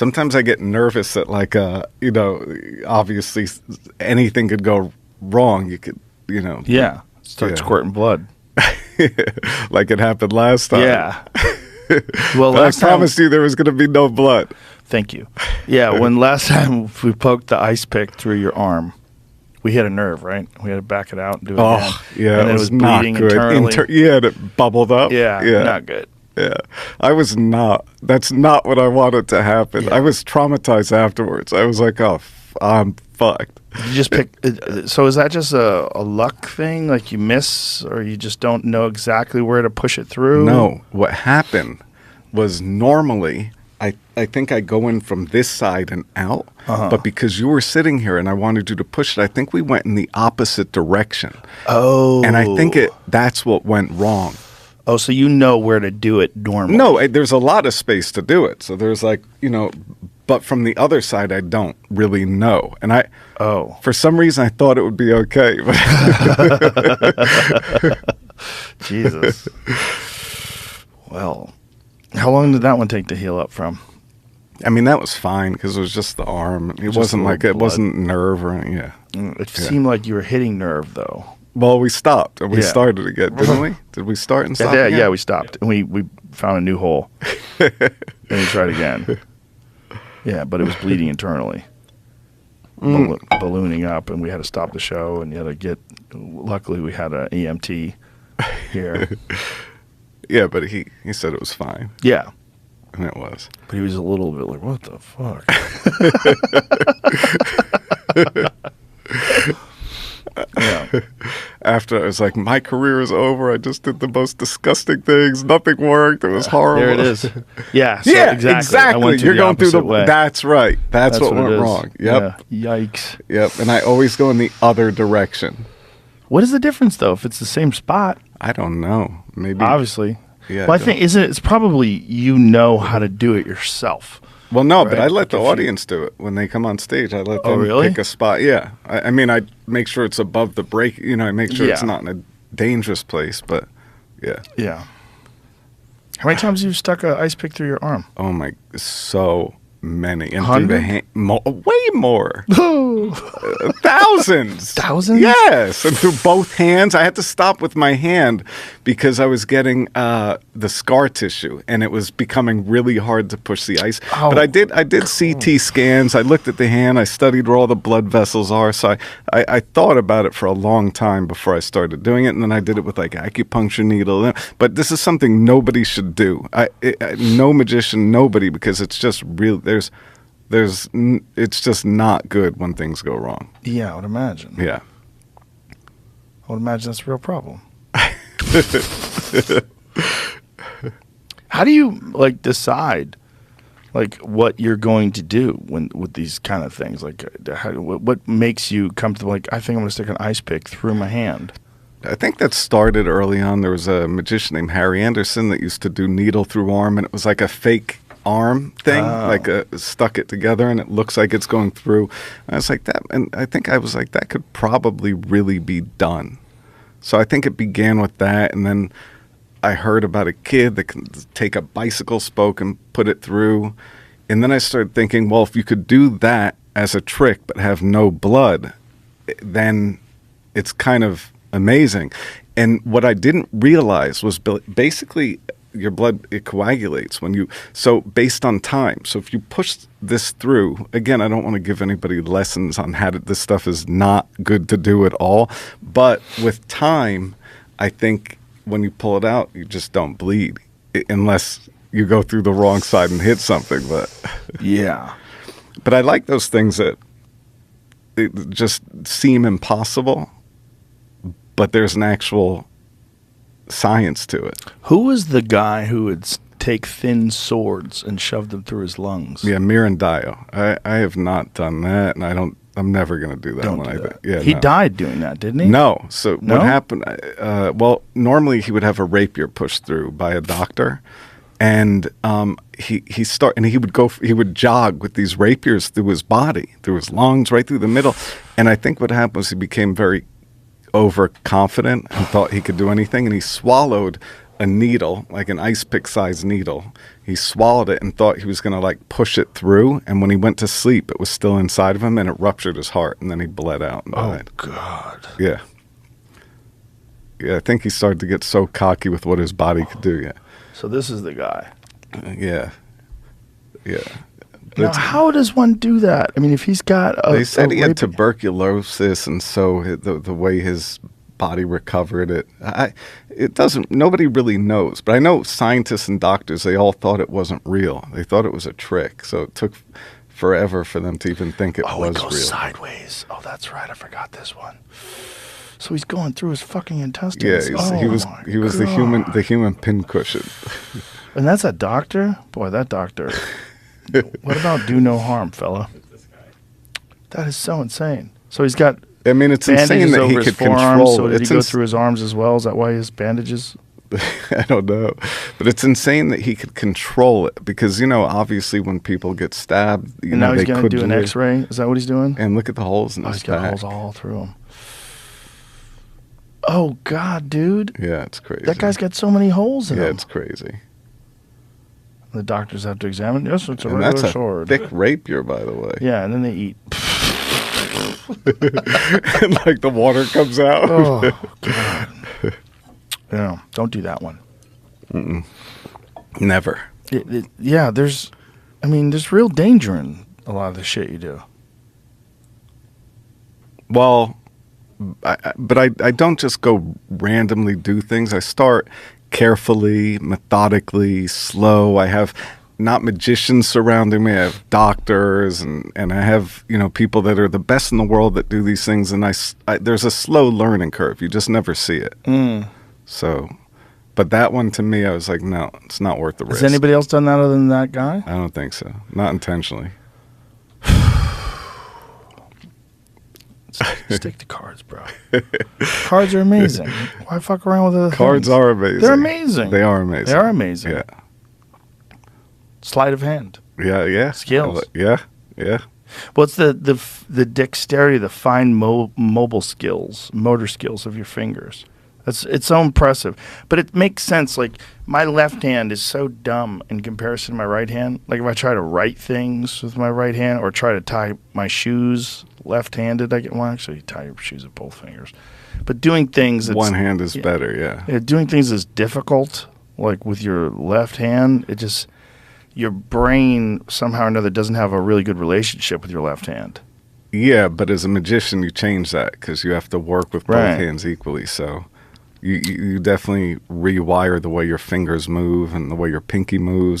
Sometimes I get nervous that like, obviously anything could go wrong. You could, Yeah. Start squirting blood. like it happened last time. Yeah. Well, I promised you there was going to be no blood. Thank you. Yeah, when last time we poked the ice pick through your arm, we hit a nerve, right? We had to back it out and do it again. Yeah, and it was bleeding not good. internally. And it bubbled up. Yeah, not good. Yeah, that's not what I wanted to happen. Yeah. I was traumatized afterwards. I was like, I'm fucked. You just pick. So is that just a luck thing? Like you miss, or you just don't know exactly where to push it through? No, what happened was normally I think I go in from this side and out, but because you were sitting here and I wanted you to push it, I think we went in the opposite direction. Oh. And I think that's what went wrong. Oh, so you know where to do it normally? No, there's a lot of space to do it. So there's like, but from the other side, I don't really know. And for some reason, I thought it would be okay. Jesus. Well, how long did that one take to heal up from? I mean, that was fine because it was just the arm. It wasn't like it wasn't nerve or anything. Yeah. It seemed like you were hitting nerve, though. Well, we stopped and we started again, didn't we? Did we start and stop again? Yeah, we stopped. And we found a new hole. And we tried again. Yeah, but it was bleeding internally. Ballooning up, and we had to stop the show, and you had to luckily we had an EMT here. Yeah, but he said it was fine. Yeah. And it was. But he was a little bit like, what the fuck? Yeah. After I was like, my career is over. I just did the most disgusting things. Nothing worked. It was horrible. There it is. Yeah. So yeah, exactly. I went You're going through the way. That's right. That's what went wrong. Yep. Yeah. Yikes. Yep. And I always go in the other direction. What is the difference though if it's the same spot? I don't know. Maybe. Obviously. Yeah. Well, I think it's probably how to do it yourself. Well, no, but right? I let the audience do it when they come on stage. I let them really? pick a spot. Yeah, I mean, I make sure it's above the break. I make sure it's not in a dangerous place. But yeah, yeah. How many times have you stuck an ice pick through your arm? Oh my, so many, and 100? through the hand, way more. Thousands. Thousands? Yes, and through both hands. I had to stop with my hand because I was getting the scar tissue, and it was becoming really hard to push the ice. Oh, but I did CT scans. I looked at the hand. I studied where all the blood vessels are. So I thought about it for a long time before I started doing it, and then I did it with like acupuncture needle. But this is something nobody should do. No magician, nobody, because it's just real. It's just not good when things go wrong. Yeah, I would imagine. Yeah. I would imagine that's a real problem. How do you decide what you're going to do with these kind of things? What makes you comfortable? I think I'm going to stick an ice pick through my hand. I think that started early on. There was a magician named Harry Anderson that used to do needle through arm, and it was like a fake arm thing, stuck it together and it looks like it's going through. And I was like that, and I think I was like, that could probably really be done. So I think it began with that, and then I heard about a kid that can take a bicycle spoke and put it through, and then I started thinking, well, if you could do that as a trick but have no blood, then it's kind of amazing. And what I didn't realize was basically your blood, it coagulates based on time. So if you push this through, again, I don't want to give anybody lessons on this stuff is not good to do at all. But with time, I think when you pull it out, you just don't bleed unless you go through the wrong side and hit something. But yeah. But I like those things that it just seem impossible, but there's an actual science to it. Who was the guy who would take thin swords and shove them through his lungs? Yeah, Mirandayo. I have not done that, and I'm never going to do that. Don't do that. Yeah, he died doing that, didn't he? No. So what happened? Well, normally he would have a rapier pushed through by a doctor, and he would jog with these rapiers through his body, through his lungs, right through the middle. And I think what happened was he became very overconfident and thought he could do anything, and he swallowed a needle, like an ice pick size needle, he swallowed it and thought he was going to like push it through. And when he went to sleep, it was still inside of him and it ruptured his heart. And then he bled out and died. Oh, God. Yeah. Yeah, I think he started to get so cocky with what his body could do. Yeah. So this is the guy. Yeah. Yeah. But Now, how does one do that? I mean, if he's got they said he had raping- tuberculosis, and so the way his body recovered it, it doesn't. Nobody really knows, but I know scientists and doctors. They all thought it wasn't real. They thought it was a trick. So it took forever for them to even think it was it goes real. sideways. Oh, that's right. I forgot this one. So he's going through his fucking Yeah, intestines. he was the human pincushion. And that's a doctor? Boy, that doctor. What about do no harm, fella? That is so insane. So he's got I mean, it's bandages insane that over he his could forearms. control. So did he It's go through his arms as well? Is that why his bandages? I don't know, but it's insane that he could control it because obviously when people get stabbed, And now he's they going to could do an live. X-ray? Is that what he's doing? And look at the holes in Oh, his he's got back. holes all through him. Oh, God, dude. Yeah, it's crazy. That guy's got so many holes in yeah, him. it's crazy. The doctors have to examine. Yes, it's a And regular that's a sword. thick rapier, by the way. Yeah, and then they eat. And like the water comes out. Oh, God. Yeah, don't do that one. Never. Yeah, there's real danger in a lot of the shit you do. Well, but I don't just go randomly do things. I start carefully, methodically, slow. I have not magicians surrounding me. I have doctors and I have, people that are the best in the world that do these things. And there's a slow learning curve. You just never see it. So, but that one to me, I was like, no, it's not worth the risk. Has anybody else done that other than that guy? I don't think so. Not intentionally. Stick to cards, bro. Cards are amazing. Why fuck around with other Cards things? are amazing. They're amazing. They are amazing. They are amazing. Yeah. Sleight of hand. Yeah. Skills. Yeah. What's the dexterity, the fine motor skills of your fingers? It's so impressive. But it makes sense. Like, my left hand is so dumb in comparison to my right hand. Like, if I try to write things with my right hand or try to tie my shoes left-handed, actually tie your shoes with both fingers. But doing things... One hand is better, yeah. Doing things is difficult, like with your left hand. It just... Your brain, somehow or another, doesn't have a really good relationship with your left hand. Yeah, but as a magician, you change that because you have to work with both Right. hands equally. So you definitely rewire the way your fingers move and the way your pinky moves. And